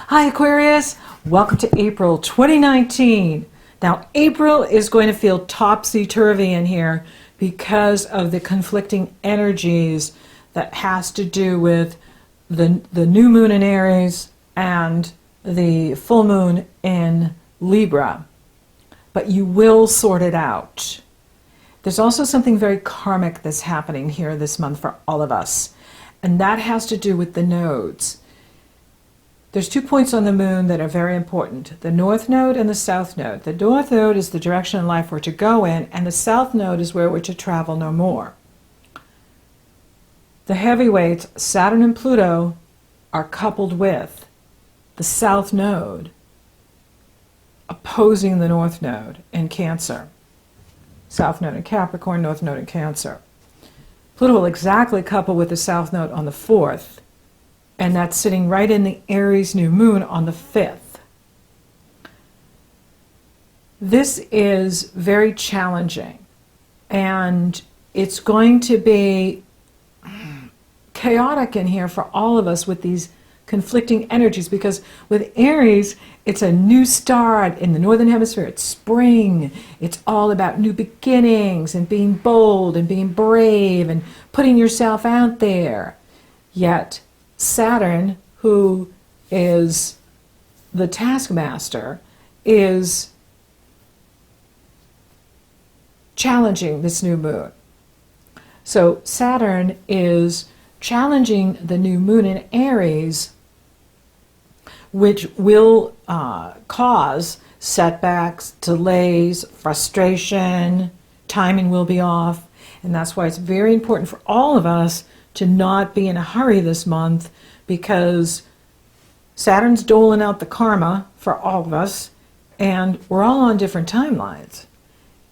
Hi Aquarius, welcome to April 2019. Now April is going to feel topsy-turvy in here because of the conflicting energies that has to do with the new moon in Aries and the full moon in Libra. But you will sort it out. There's also something very karmic that's happening here this month for all of us, and that has to do with the nodes. There's 2 points on the moon that are very important, the north node and the south node. The north node is the direction in life we're to go in, and the south node is where we're to travel no more. The heavyweights, Saturn and Pluto, are coupled with the south node opposing the north node in Cancer. South node in Capricorn, north node in Cancer. Pluto will exactly couple with the south node on the 4th. And that's sitting right in the Aries new moon on the 5th. This is very challenging, and it's going to be chaotic in here for all of us with these conflicting energies, because with Aries, it's a new start in the northern hemisphere. It's spring. It's all about new beginnings and being bold and being brave and putting yourself out there. Yet Saturn, who is the taskmaster, is challenging this new moon. So Saturn is challenging the new moon in Aries, which will cause setbacks, delays, frustration, timing will be off, and that's why it's very important for all of us to not be in a hurry this month, because Saturn's doling out the karma for all of us, and we're all on different timelines.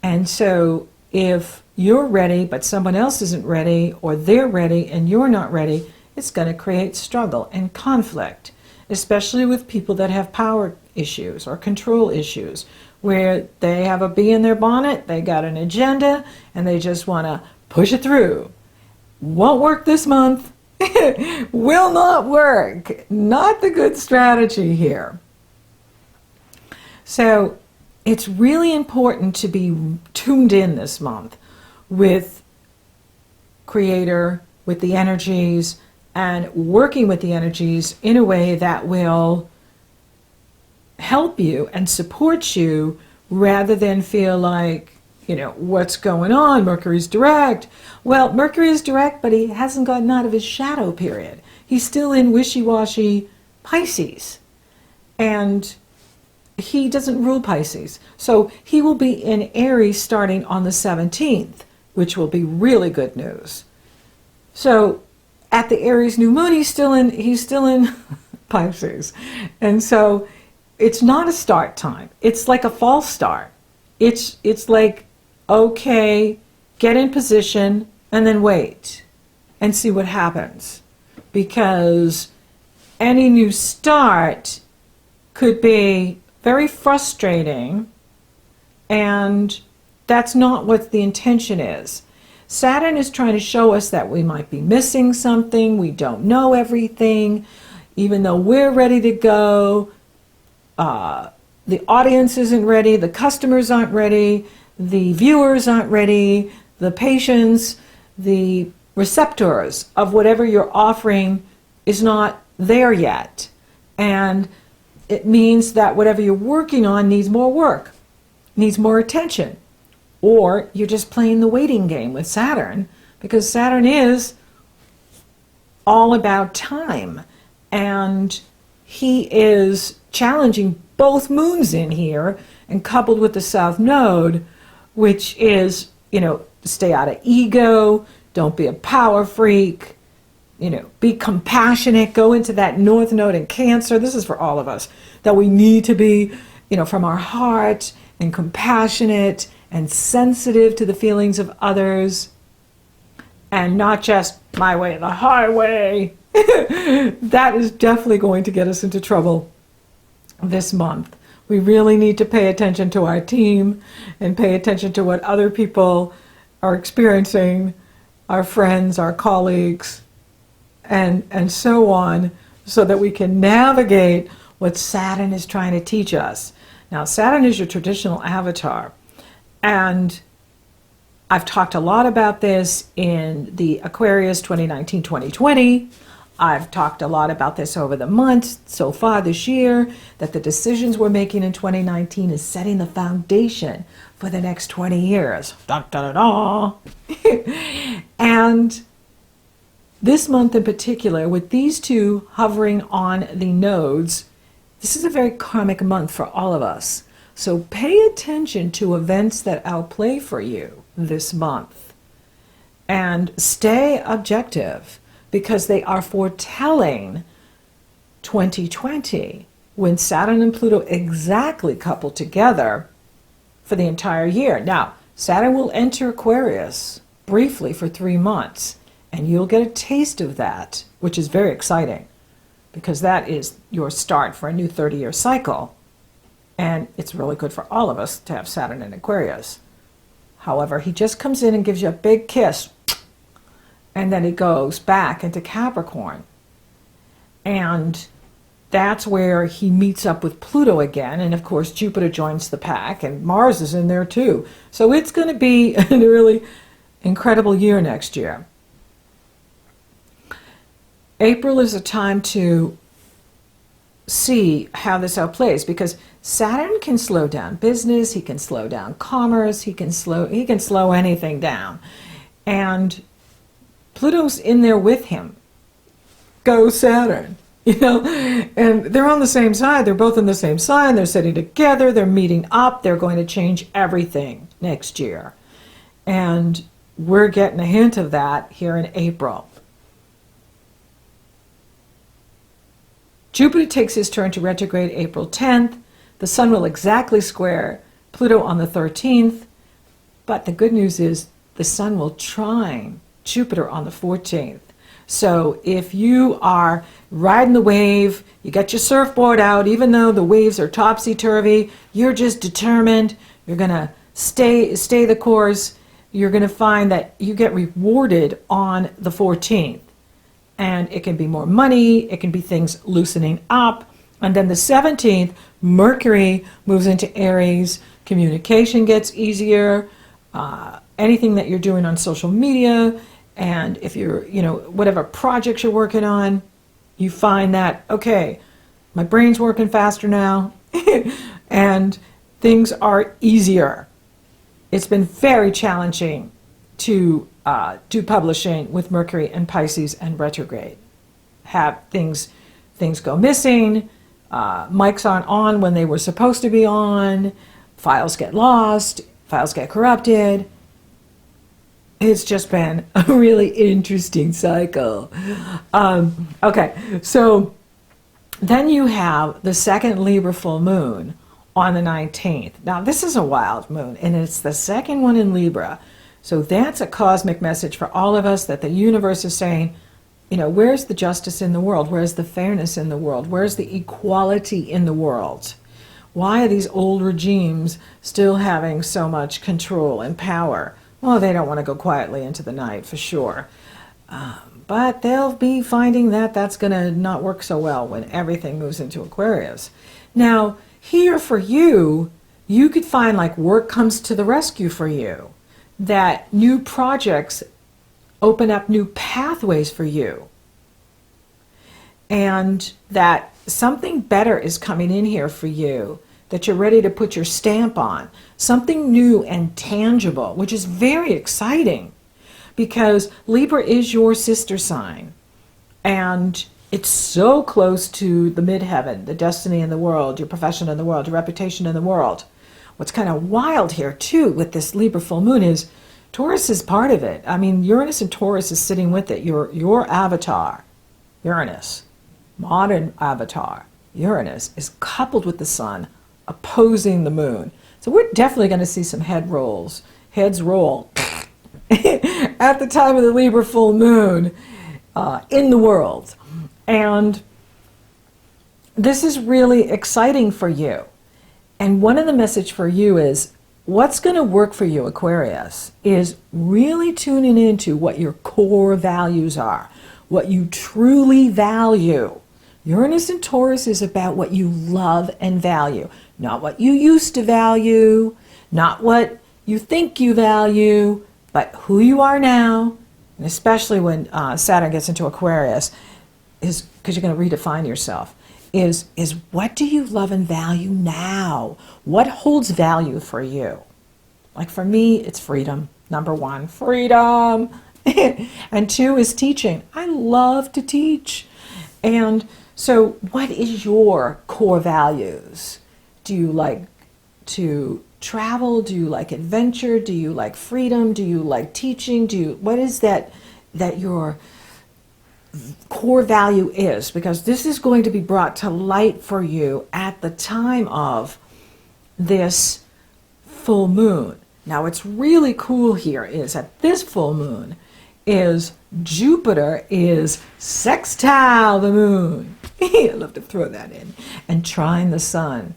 And so if you're ready but someone else isn't ready, or they're ready and you're not ready, it's going to create struggle and conflict, especially with people that have power issues or control issues, where they have a bee in their bonnet, they got an agenda, and they just want to push it through. Won't work this month. Will not work. Not the good strategy here. So it's really important to be tuned in this month with Creator, with the energies, and working with the energies in a way that will help you and support you, rather than feel like, what's going on? Mercury's direct. Well, Mercury is direct, but he hasn't gotten out of his shadow period. He's still in wishy-washy Pisces. And he doesn't rule Pisces. So he will be in Aries starting on the 17th, which will be really good news. So at the Aries new moon, he's still in Pisces. And so it's not a start time. It's like a false start. It's like, okay, get in position and then wait and see what happens, because any new start could be very frustrating, and that's not what the intention is. Saturn is trying to show us that we might be missing something, we don't know everything, even though we're ready to go. The audience isn't ready, the customers aren't ready, the viewers aren't ready, the patients, the receptors of whatever you're offering is not there yet. And it means that whatever you're working on needs more work, needs more attention. Or you're just playing the waiting game with Saturn, because Saturn is all about time. And he is challenging both moons in here, and coupled with the south node, which is, stay out of ego, don't be a power freak, be compassionate, go into that north node in Cancer. This is for all of us, that we need to be, from our heart, and compassionate and sensitive to the feelings of others, and not just my way or the highway. That is definitely going to get us into trouble this month. We really need to pay attention to our team and pay attention to what other people are experiencing, our friends, our colleagues, and so on, so that we can navigate what Saturn is trying to teach us. Now, Saturn is your traditional avatar, and I've talked a lot about this in the Aquarius 2019-2020. I've talked a lot about this over the months so far this year, that the decisions we're making in 2019 is setting the foundation for the next 20 years. Da, da, da, da. And this month in particular, with these two hovering on the nodes, this is a very karmic month for all of us. So pay attention to events that outplay for you this month. And stay objective, because they are foretelling 2020, when Saturn and Pluto exactly couple together for the entire year. Now, Saturn will enter Aquarius briefly for 3 months, and you'll get a taste of that, which is very exciting, because that is your start for a new 30-year cycle. And it's really good for all of us to have Saturn in Aquarius. However, he just comes in and gives you a big kiss, and then he goes back into Capricorn. And that's where he meets up with Pluto again. And of course, Jupiter joins the pack, and Mars is in there too. So it's going to be a really incredible year next year. April is a time to see how this outplays, because Saturn can slow down business, he can slow down commerce, he can slow anything down. And Pluto's in there with him. Go Saturn, you know? And they're on the same side. They're both in the same sign. They're sitting together. They're meeting up. They're going to change everything next year. And we're getting a hint of that here in April. Jupiter takes his turn to retrograde April 10th. The Sun will exactly square Pluto on the 13th. But the good news is the Sun will trine Jupiter on the 14th. So if you are riding the wave, you got your surfboard out, even though the waves are topsy-turvy, you're just determined, you're going to stay the course, you're going to find that you get rewarded on the 14th. And it can be more money, it can be things loosening up. And then the 17th, Mercury moves into Aries, communication gets easier, anything that you're doing on social media, and if you're, whatever projects you're working on, you find that, okay, my brain's working faster now, and things are easier. It's been very challenging to do publishing with Mercury and Pisces and retrograde. Have things go missing, mics aren't on when they were supposed to be on, files get lost, files get corrupted. It's just been a really interesting cycle. Okay, so then you have the second Libra full moon on the 19th. Now, this is a wild moon, and it's the second one in Libra. So that's a cosmic message for all of us, that the universe is saying, where's the justice in the world? Where's the fairness in the world? Where's the equality in the world? Why are these old regimes still having so much control and power? Well, they don't want to go quietly into the night, for sure. But they'll be finding that that's going to not work so well when everything moves into Aquarius. Now, here for you, you could find like work comes to the rescue for you, that new projects open up new pathways for you, and that something better is coming in here for you, that you're ready to put your stamp on, something new and tangible, which is very exciting, because Libra is your sister sign, and it's so close to the midheaven, the destiny in the world, your profession in the world, your reputation in the world. What's kind of wild here too with this Libra full moon is Taurus is part of it. I mean, Uranus and Taurus is sitting with it. Your avatar, Uranus, modern avatar, Uranus, is coupled with the Sun, opposing the moon. So we're definitely going to see some heads roll at the time of the Libra full moon in the world. And this is really exciting for you. And one of the message for you is, what's going to work for you, Aquarius, is really tuning into what your core values are, what you truly value, Uranus in Taurus is about what you love and value, not what you used to value, not what you think you value, but who you are now. And especially when Saturn gets into Aquarius, is because you're going to redefine yourself, is what do you love and value now? What holds value for you? Like for me, it's freedom. Number one, freedom. And two is teaching. I love to teach. And so what is your core values? Do you like to travel? Do you like adventure? Do you like freedom? Do you like teaching? What is that your core value is? Because this is going to be brought to light for you at the time of this full moon. Now what's really cool here is that this full moon is Jupiter is sextile the moon. I love to throw that in. And trine the sun.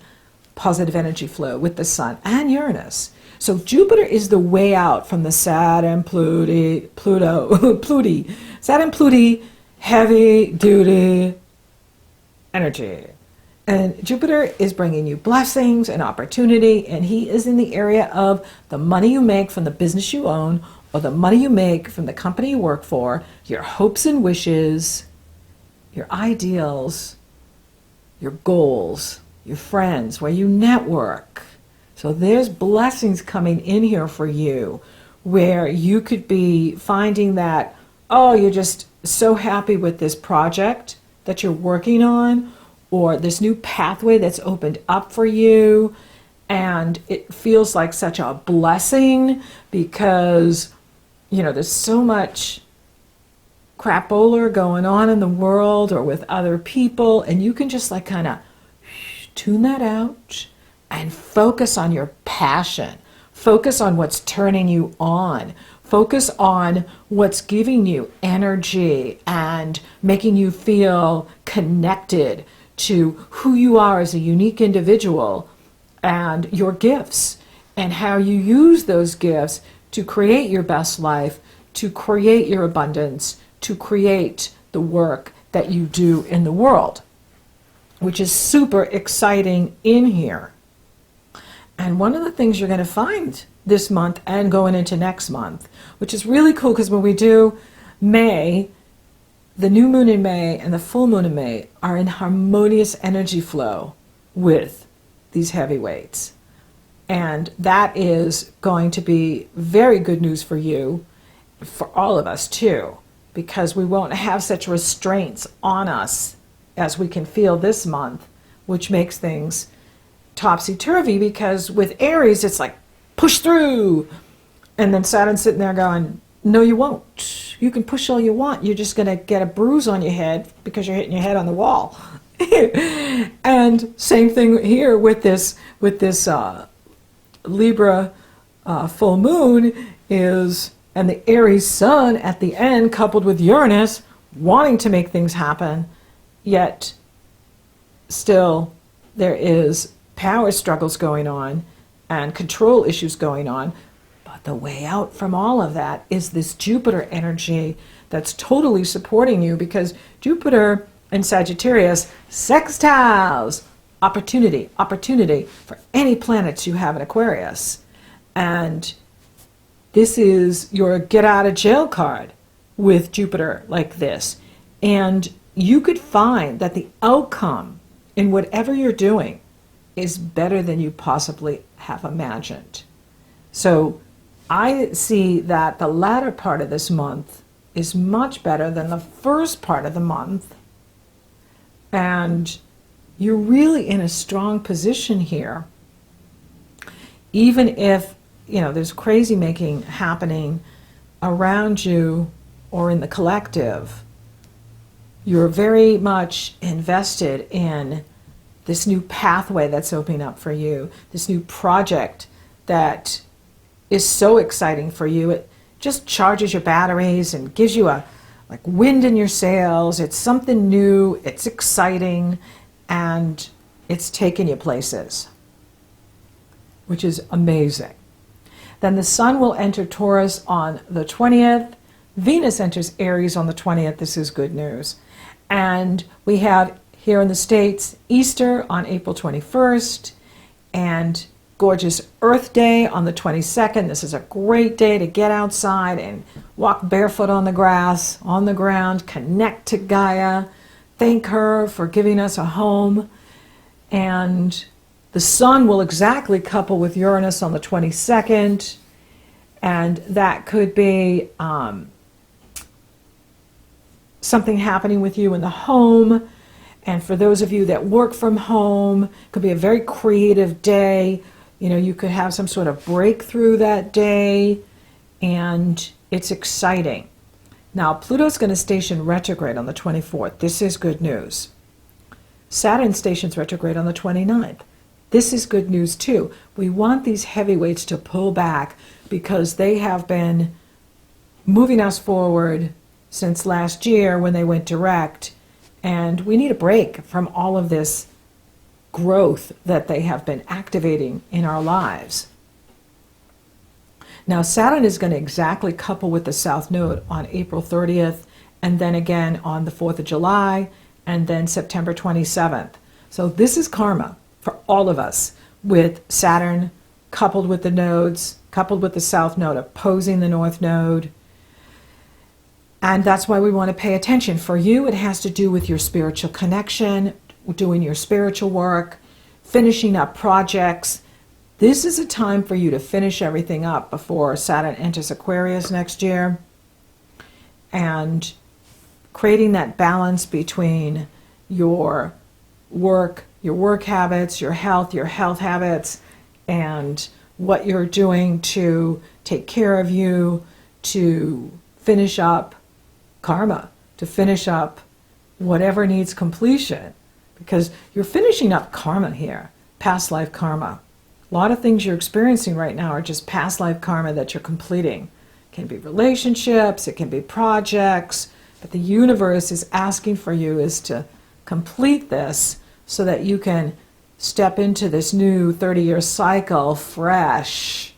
Positive energy flow with the sun and Uranus. So Jupiter is the way out from the Saturn, Pluto, heavy duty energy. And Jupiter is bringing you blessings and opportunity, and he is in the area of the money you make from the business you own, or the money you make from the company you work for, your hopes and wishes, your ideals, your goals, your friends, where you network. So there's blessings coming in here for you where you could be finding that, oh, you're just so happy with this project that you're working on, or this new pathway that's opened up for you, and it feels like such a blessing because, you know, there's so much crapola going on in the world or with other people, and you can just like kind of tune that out and focus on your passion. Focus on what's turning you on. Focus on what's giving you energy and making you feel connected to who you are as a unique individual and your gifts and how you use those gifts to create your best life, to create your abundance, to create the work that you do in the world, which is super exciting in here. And one of the things you're going to find this month and going into next month, which is really cool because when we do May, the new moon in May and the full moon in May are in harmonious energy flow with these heavyweights. And that is going to be very good news for you, for all of us too, because we won't have such restraints on us as we can feel this month, which makes things topsy-turvy, because with Aries, it's like, push through. And then Saturn's sitting there going, no, you won't. You can push all you want. You're just going to get a bruise on your head because you're hitting your head on the wall. And same thing here with this Libra full moon is, and the Aries sun at the end coupled with Uranus wanting to make things happen, yet still there is power struggles going on and control issues going on. But the way out from all of that is this Jupiter energy that's totally supporting you, because Jupiter in Sagittarius sextiles opportunity for any planets you have in Aquarius. And this is your get out of jail card with Jupiter like this. And you could find that the outcome in whatever you're doing is better than you possibly have imagined. So I see that the latter part of this month is much better than the first part of the month. And you're really in a strong position here. Even if, you know, there's crazy making happening around you or in the collective, you're very much invested in this new pathway that's opening up for you, this new project that is so exciting for you. It just charges your batteries and gives you a like wind in your sails. It's something new, it's exciting, and it's taking you places, which is amazing. Then the sun will enter Taurus on the 20th. Venus enters Aries on the 20th. This is good news. And we have here in the States, Easter on April 21st, and gorgeous Earth Day on the 22nd. This is a great day to get outside and walk barefoot on the grass, on the ground, connect to Gaia, thank her for giving us a home. And the sun will exactly couple with Uranus on the 22nd, and that could be something happening with you in the home. And for those of you that work from home, it could be a very creative day. You know, you could have some sort of breakthrough that day, and it's exciting. Now, Pluto's going to station retrograde on the 24th. This is good news. Saturn stations retrograde on the 29th. This is good news too. We want these heavyweights to pull back because they have been moving us forward since last year when they went direct, and we need a break from all of this growth that they have been activating in our lives. Now, Saturn is going to exactly couple with the South Node on April 30th, and then again on the 4th of July, and then September 27th. So this is karma for all of us, with Saturn coupled with the nodes, coupled with the South Node opposing the North Node. And that's why we want to pay attention. For you, it has to do with your spiritual connection, doing your spiritual work, finishing up projects. This is a time for you to finish everything up before Saturn enters Aquarius next year, and creating that balance between your work habits, your health habits, and what you're doing to take care of you, to finish up karma, to finish up whatever needs completion. Because you're finishing up karma here, past life karma. A lot of things you're experiencing right now are just past life karma that you're completing. It can be relationships, it can be projects, but the universe is asking for you is to complete this so that you can step into this new 30-year cycle fresh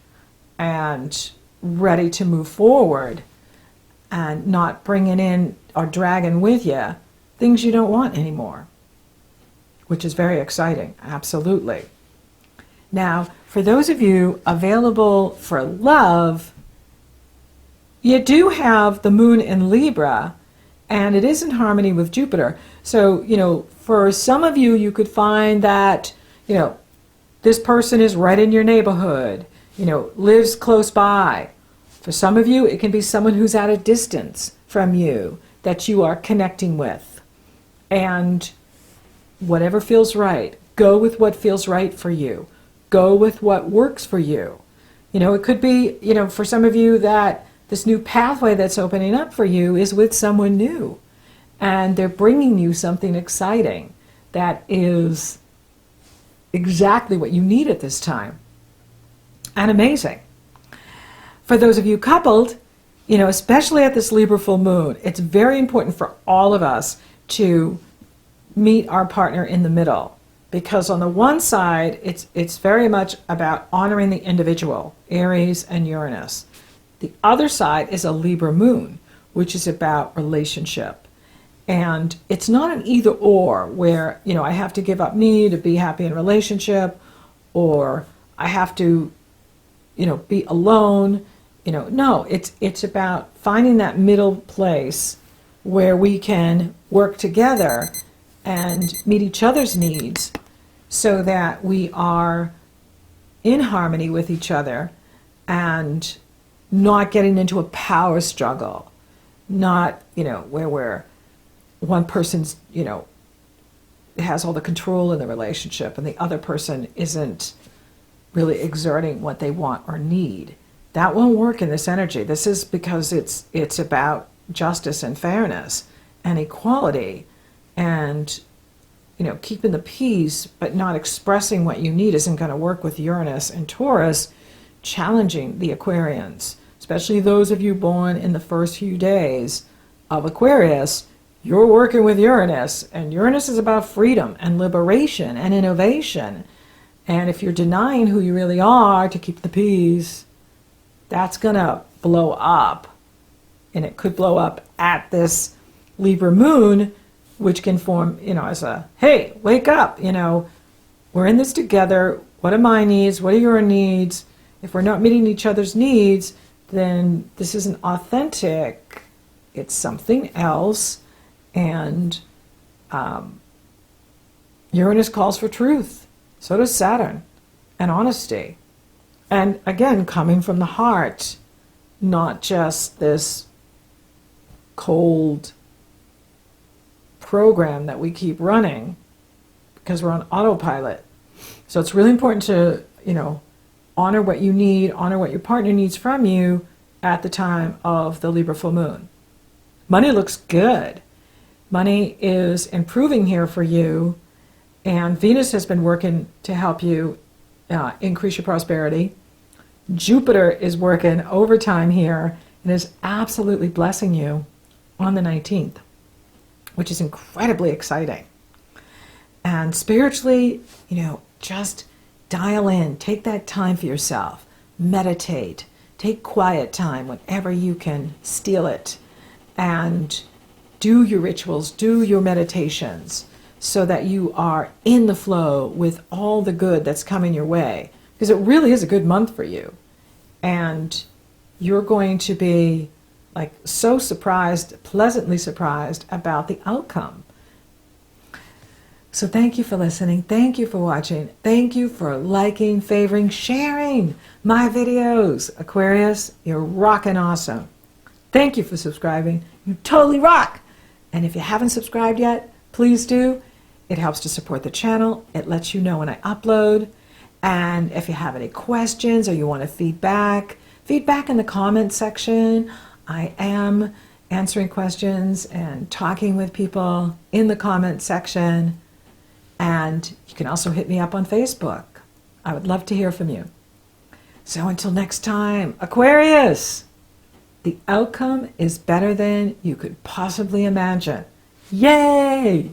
and ready to move forward, and not bringing in or dragging with you things you don't want anymore, which is very exciting, absolutely. Now, for those of you available for love, you do have the moon in Libra, and it is in harmony with Jupiter. So, you know, for some of you, you could find that, you know, this person is right in your neighborhood, you know, lives close by. For some of you, it can be someone who's at a distance from you that you are connecting with. And whatever feels right, go with what feels right for you. Go with what works for you. You know, it could be, you know, for some of you that this new pathway that's opening up for you is with someone new. And they're bringing you something exciting that is exactly what you need at this time. And amazing. For those of you coupled, you know, especially at this Libra full moon, it's very important for all of us to meet our partner in the middle. Because on the one side, it's very much about honoring the individual, Aries and Uranus. The other side is a Libra moon, which is about relationship. And it's not an either or where, you know, I have to give up me to be happy in a relationship, or I have to, you know, be alone. You know, no, it's about finding that middle place where we can work together and meet each other's needs so that we are in harmony with each other and not getting into a power struggle, not, you know, where one person's, you know, has all the control in the relationship and the other person isn't really exerting what they want or need. That won't work in this energy. This is because it's about justice and fairness and equality, and, you know, keeping the peace but not expressing what you need isn't going to work with Uranus and Taurus challenging the Aquarians, especially those of you born in the first few days of Aquarius. You're working with Uranus, and Uranus is about freedom and liberation and innovation. And if you're denying who you really are to keep the peace, that's going to blow up. And it could blow up at this Libra moon, which can form, as a, hey, wake up, we're in this together. What are my needs? What are your needs? If we're not meeting each other's needs, then this isn't authentic. It's something else. And Uranus calls for truth. So does Saturn. And honesty. And again, coming from the heart, not just this cold program that we keep running because we're on autopilot. So it's really important to, honor what you need, honor what your partner needs from you at the time of the Libra full moon. Money looks good. Money is improving here for you, and Venus has been working to help you increase your prosperity. Jupiter is working overtime here and is absolutely blessing you on the 19th, which is incredibly exciting. And spiritually, just dial in, take that time for yourself, meditate, take quiet time whenever you can steal it, and do your rituals, do your meditations, so that you are in the flow with all the good that's coming your way. Because it really is a good month for you. And you're going to be so surprised, pleasantly surprised about the outcome. So thank you for listening. Thank you for watching. Thank you for liking, favoring, sharing my videos. Aquarius, you're rockin' awesome. Thank you for subscribing. You totally rock. And if you haven't subscribed yet, please do. It helps to support the channel. It lets you know when I upload. And if you have any questions or you want to feedback in the comment section. I am answering questions and talking with people in the comment section. And you can also hit me up on Facebook. I would love to hear from you. So until next time, Aquarius, the outcome is better than you could possibly imagine. Yay!